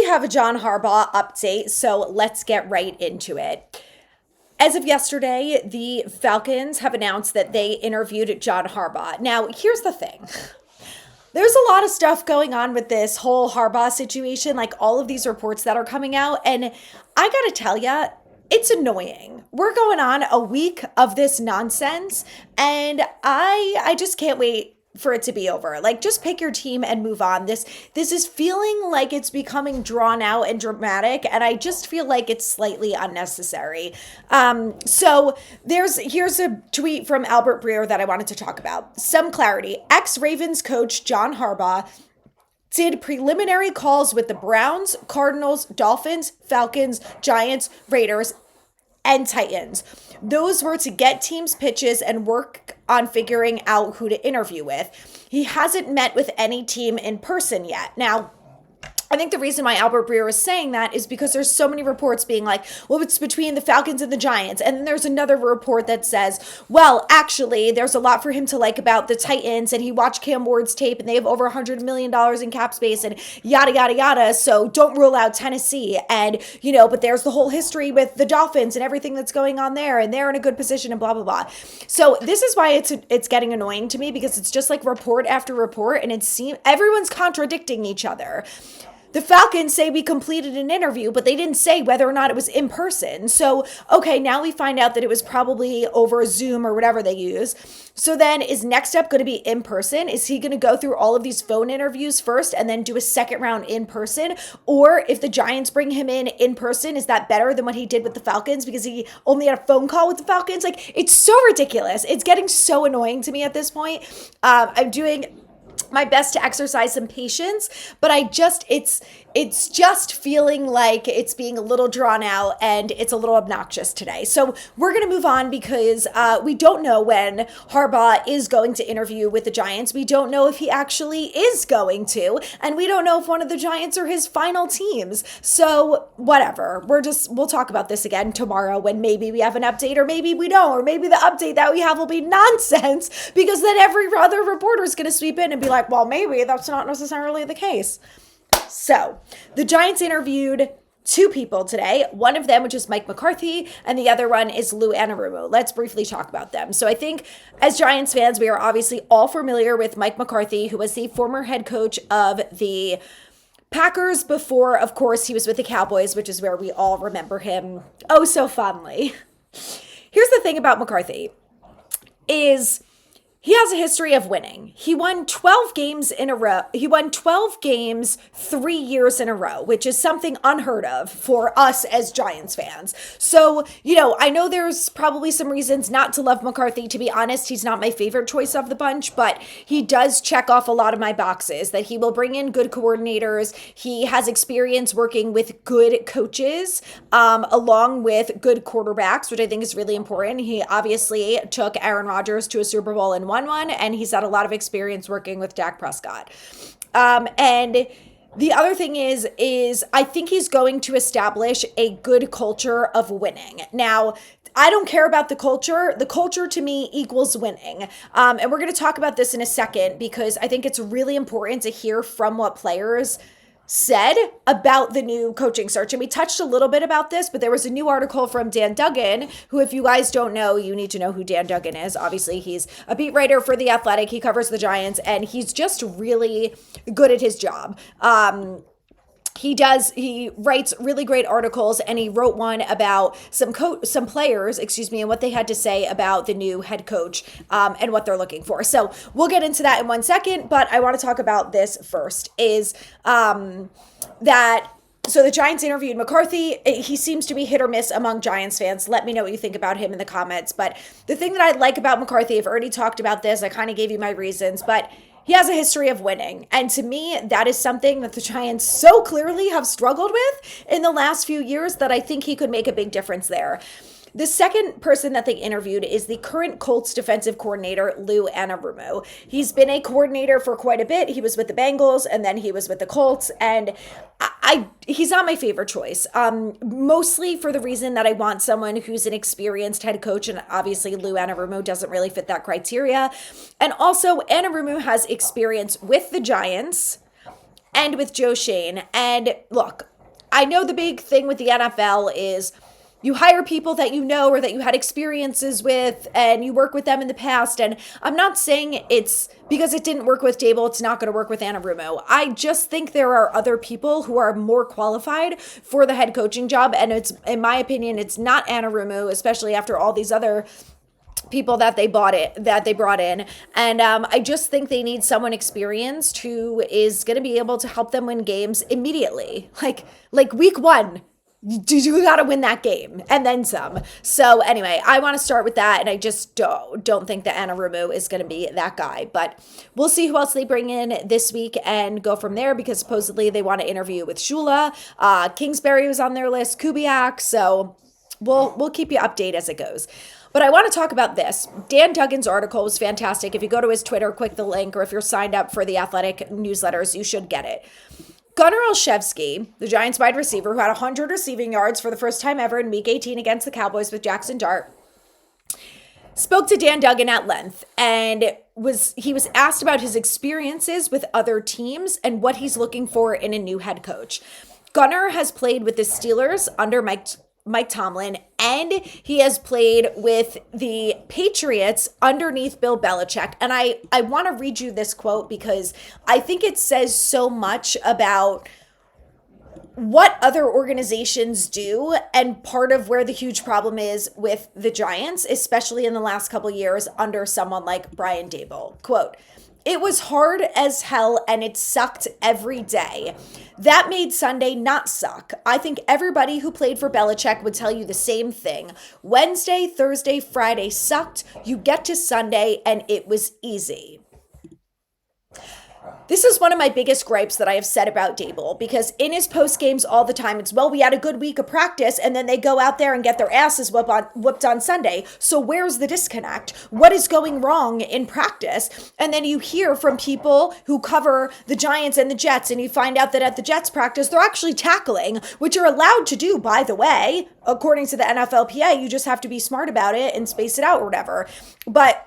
have a John Harbaugh update, so let's get right into it. As of yesterday, the Falcons have announced that they interviewed John Harbaugh. Now, here's the thing. There's a lot of stuff going on with this whole Harbaugh situation, like all of these reports that are coming out, and I gotta tell ya, it's annoying. We're going on a week of this nonsense, and I just can't wait for it to be over. Like, just pick your team and move on. This is feeling like it's becoming drawn out and dramatic, and I just feel like it's slightly unnecessary. So here's a tweet from Albert Breer that I wanted to talk about. Some clarity. Ex-Ravens coach John Harbaugh did preliminary calls with the Browns, Cardinals, Dolphins, Falcons, Giants, Raiders, and Titans. Those were to get teams pitches and work on figuring out who to interview with. He hasn't met with any team in person yet. Now, I think the reason why Albert Breer is saying that is because there's so many reports being like, well, it's between the Falcons and the Giants. And then there's another report that says, well, actually, there's a lot for him to like about the Titans. And he watched Cam Ward's tape and they have over $100 million in cap space and yada, yada, yada. So don't rule out Tennessee. And, but there's the whole history with the Dolphins and everything that's going on there. And they're in a good position and blah, blah, blah. So this is why it's getting annoying to me, because it's just like report after report. And everyone's contradicting each other. The Falcons say we completed an interview, but they didn't say whether or not it was in person. So, okay, now we find out that it was probably over Zoom or whatever they use. So then is next up going to be in person? Is he going to go through all of these phone interviews first and then do a second round in person? Or if the Giants bring him in person, is that better than what he did with the Falcons because he only had a phone call with the Falcons? Like, it's so ridiculous. It's getting so annoying to me at this point. I'm doing my best to exercise some patience, but it's just feeling like it's being a little drawn out and it's a little obnoxious today. So we're going to move on because we don't know when Harbaugh is going to interview with the Giants. We don't know if he actually is going to, and we don't know if one of the Giants are his final teams. So whatever, we'll talk about this again tomorrow when maybe we have an update or maybe we don't, or maybe the update that we have will be nonsense because then every other reporter is going to sweep in and be like, well, maybe that's not necessarily the case. So the Giants interviewed two people today, one of them, which is Mike McCarthy, and the other one is Lou Anarumo. Let's briefly talk about them. So I think as Giants fans, we are obviously all familiar with Mike McCarthy, who was the former head coach of the Packers before, of course, he was with the Cowboys, which is where we all remember him oh so fondly. Here's the thing about McCarthy is he has a history of winning. He won 12 games in a row. He won 12 games 3 years in a row, which is something unheard of for us as Giants fans. So, I know there's probably some reasons not to love McCarthy. To be honest, he's not my favorite choice of the bunch, but he does check off a lot of my boxes that he will bring in good coordinators. He has experience working with good coaches, along with good quarterbacks, which I think is really important. He obviously took Aaron Rodgers to a Super Bowl and won one, and he's had a lot of experience working with Dak Prescott. And the other thing is I think he's going to establish a good culture of winning. Now, I don't care about the culture. The culture to me equals winning. And we're going to talk about this in a second because I think it's really important to hear from what players said about the new coaching search. And we touched a little bit about this, but there was a new article from Dan Duggan, who, if you guys don't know, you need to know who Dan Duggan is. Obviously, he's a beat writer for The Athletic. He covers the Giants, and he's just really good at his job. He writes really great articles, and he wrote one about some players, and what they had to say about the new head coach, and what they're looking for. So we'll get into that in 1 second, but I want to talk about this first so the Giants interviewed McCarthy. He seems to be hit or miss among Giants fans. Let me know what you think about him in the comments. But the thing that I like about McCarthy, I've already talked about this. I kind of gave you my reasons, but he has a history of winning. And to me, that is something that the Giants so clearly have struggled with in the last few years that I think he could make a big difference there. The second person that they interviewed is the current Colts defensive coordinator, Lou Anarumo. He's been a coordinator for quite a bit. He was with the Bengals, and then he was with the Colts, and he's not my favorite choice, mostly for the reason that I want someone who's an experienced head coach, and obviously Lou Anarumo doesn't really fit that criteria. And also, Anarumo has experience with the Giants and with Joe Schoen. And look, I know the big thing with the NFL is you hire people that you know or that you had experiences with and you work with them in the past. And I'm not saying it's because it didn't work with Dable, it's not going to work with Anarumo. I just think there are other people who are more qualified for the head coaching job. And it's, in my opinion, it's not Anarumo, especially after all these other people that they brought in. And I just think they need someone experienced who is going to be able to help them win games immediately. Like week one, you got to win that game and then some. So anyway, I want to start with that. And I just don't think that Anarumo is going to be that guy, but we'll see who else they bring in this week and go from there, because supposedly they want to interview with Shula. Kingsbury was on their list, Kubiak. So we'll keep you updated as it goes. But I want to talk about this. Dan Duggan's article was fantastic. If you go to his Twitter, click the link, or if you're signed up for the Athletic newsletters, you should get it. Gunnar Olszewski, the Giants wide receiver who had 100 receiving yards for the first time ever in Week 18 against the Cowboys with Jackson Dart, spoke to Dan Duggan at length, and he was asked about his experiences with other teams and what he's looking for in a new head coach. Gunnar has played with the Steelers under Mike Tomlin, and he has played with the Patriots underneath Bill Belichick. And I want to read you this quote because I think it says so much about what other organizations do, and part of where the huge problem is with the Giants, especially in the last couple of years under someone like Brian Daboll. Quote, "It was hard as hell and it sucked every day. That made Sunday not suck. I think everybody who played for Belichick would tell you the same thing. Wednesday, Thursday, Friday sucked. You get to Sunday and it was easy." This is one of my biggest gripes that I have said about Daboll, because in his post games all the time, it's, well, we had a good week of practice, and then they go out there and get their asses whooped on Sunday. So where's the disconnect? What is going wrong in practice? And then you hear from people who cover the Giants and the Jets, and you find out that at the Jets practice, they're actually tackling, which you're allowed to do, by the way. According to the NFLPA, you just have to be smart about it and space it out or whatever. But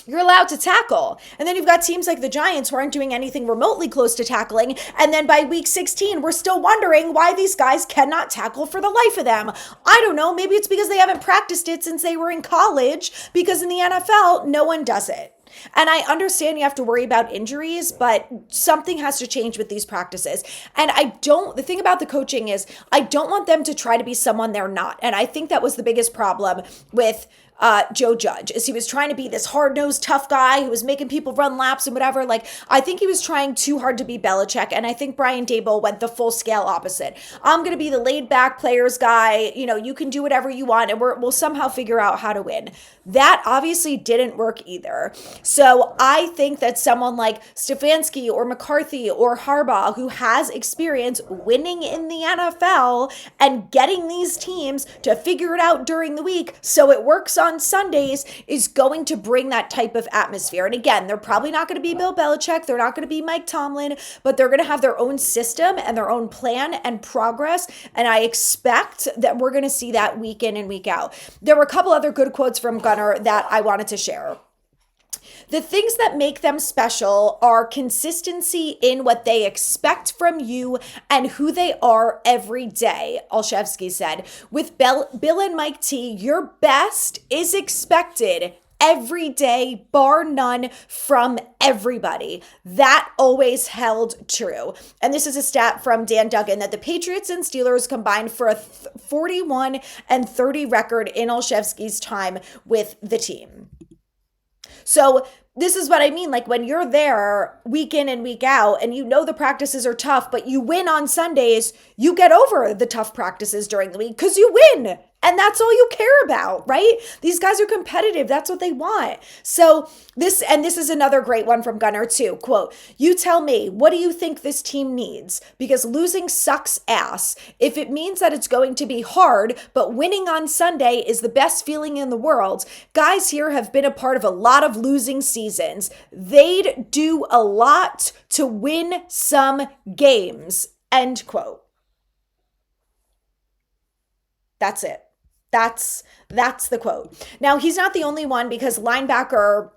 you're allowed to tackle. And then you've got teams like the Giants who aren't doing anything remotely close to tackling. And then by week 16, we're still wondering why these guys cannot tackle for the life of them. I don't know. Maybe it's because they haven't practiced it since they were in college, because in the NFL, no one does it. And I understand you have to worry about injuries, but something has to change with these practices. And the thing about the coaching is I don't want them to try to be someone they're not. And I think that was the biggest problem with Joe Judge, is he was trying to be this hard-nosed, tough guy who was making people run laps and whatever. Like, I think he was trying too hard to be Belichick, and I think Brian Daboll went the full-scale opposite. I'm going to be the laid-back players guy. You know, you can do whatever you want, and we'll somehow figure out how to win. That obviously didn't work either. So I think that someone like Stefanski or McCarthy or Harbaugh, who has experience winning in the NFL and getting these teams to figure it out during the week so it works on Sundays, is going to bring that type of atmosphere. And again, they're probably not going to be Bill Belichick. They're not going to be Mike Tomlin, but they're going to have their own system and their own plan and progress. And I expect that we're going to see that week in and week out. There were a couple other good quotes from Gunnar that I wanted to share. The things that make them special are consistency in what they expect from you and who they are every day, Olszewski said. With Bill and Mike T, your best is expected every day, bar none, from everybody. That always held true. And this is a stat from Dan Duggan that the Patriots and Steelers combined for a 41-30 record in Olszewski's time with the team. So this is what I mean. Like, when you're there week in and week out and you know the practices are tough, but you win on Sundays, you get over the tough practices during the week because you win. And that's all you care about, right? These guys are competitive. That's what they want. So this is another great one from Gunnar too. Quote, "You tell me, what do you think this team needs? Because losing sucks ass. If it means that it's going to be hard, but winning on Sunday is the best feeling in the world. Guys here have been a part of a lot of losing seasons. They'd do a lot to win some games." End quote. That's it. That's the quote. Now, he's not the only one, because linebacker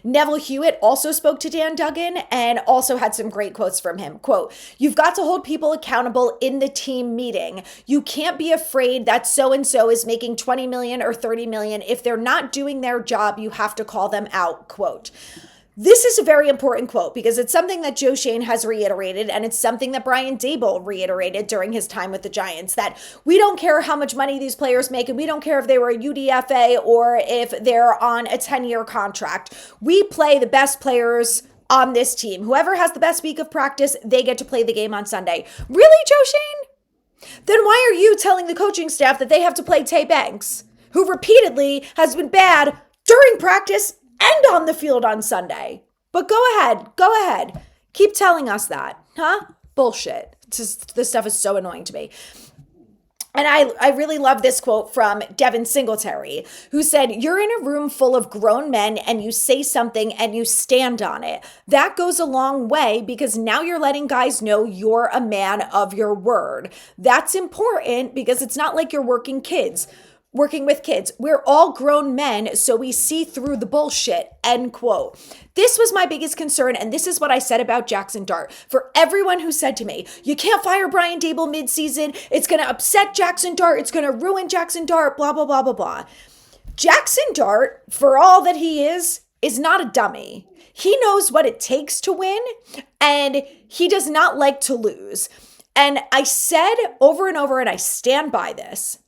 Neville Hewitt also spoke to Dan Duggan and also had some great quotes from him. Quote, "You've got to hold people accountable in the team meeting. You can't be afraid that so-and-so is making 20 million or 30 million. If they're not doing their job, you have to call them out." Quote. This is a very important quote because it's something that Joe Schoen has reiterated, and it's something that Brian Daboll reiterated during his time with the Giants, that we don't care how much money these players make, and we don't care if they were a UDFA or if they're on a 10-year contract. We play the best players on this team. Whoever has the best week of practice, they get to play the game on Sunday. Really, Joe Schoen? Then why are you telling the coaching staff that they have to play Tay Banks, who repeatedly has been bad during practice and on the field on Sunday? But go ahead. Keep telling us that, huh? Bullshit. This stuff is so annoying to me. And I really love this quote from Devin Singletary, who said, "You're in a room full of grown men and you say something and you stand on it. That goes a long way because now you're letting guys know you're a man of your word. That's important because it's not like you're working with kids. We're all grown men, so we see through the bullshit," end quote. This was my biggest concern, and this is what I said about Jackson Dart. For everyone who said to me, "You can't fire Brian Daboll midseason. It's going to upset Jackson Dart. It's going to ruin Jackson Dart, blah, blah, blah, blah, blah." Jackson Dart, for all that he is not a dummy. He knows what it takes to win, and he does not like to lose. And I said over and over, and I stand by this,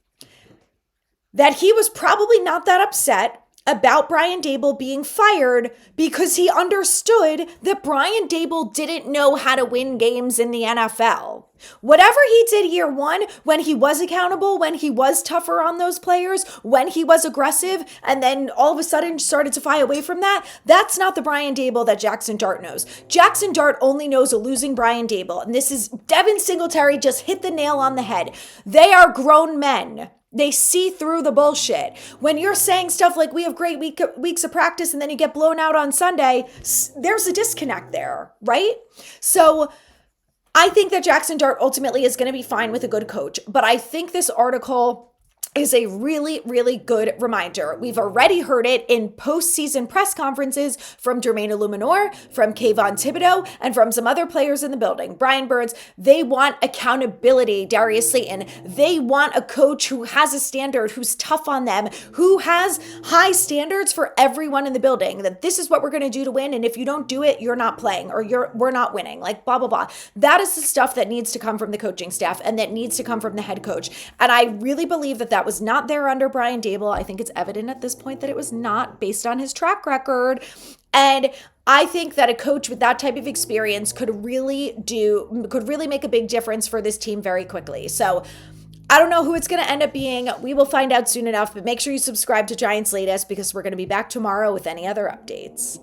that he was probably not that upset about Brian Daboll being fired because he understood that Brian Daboll didn't know how to win games in the NFL. Whatever he did year one, when he was accountable, when he was tougher on those players, when he was aggressive, and then all of a sudden started to fly away from that, that's not the Brian Daboll that Jackson Dart knows. Jackson Dart only knows a losing Brian Daboll. And this is Devin Singletary just hit the nail on the head. They are grown men. They see through the bullshit. When you're saying stuff like we have great weeks of practice and then you get blown out on Sunday, there's a disconnect there, right? So I think that Jackson Dart ultimately is going to be fine with a good coach, but I think this article is a really, really good reminder. We've already heard it in postseason press conferences from Jermaine Illuminor, from Kayvon Thibodeau, and from some other players in the building. Brian Burns, they want accountability, Darius Slayton. They want a coach who has a standard, who's tough on them, who has high standards for everyone in the building, that this is what we're going to do to win, and if you don't do it, you're not playing, or we're not winning, like blah, blah, blah. That is the stuff that needs to come from the coaching staff and that needs to come from the head coach. And I really believe that was not there under Brian Daboll. I think it's evident at this point that it was not, based on his track record. And I think that a coach with that type of experience could really make a big difference for this team very quickly. So I don't know who it's going to end up being. We will find out soon enough, but make sure you subscribe to Giants Latest because we're going to be back tomorrow with any other updates.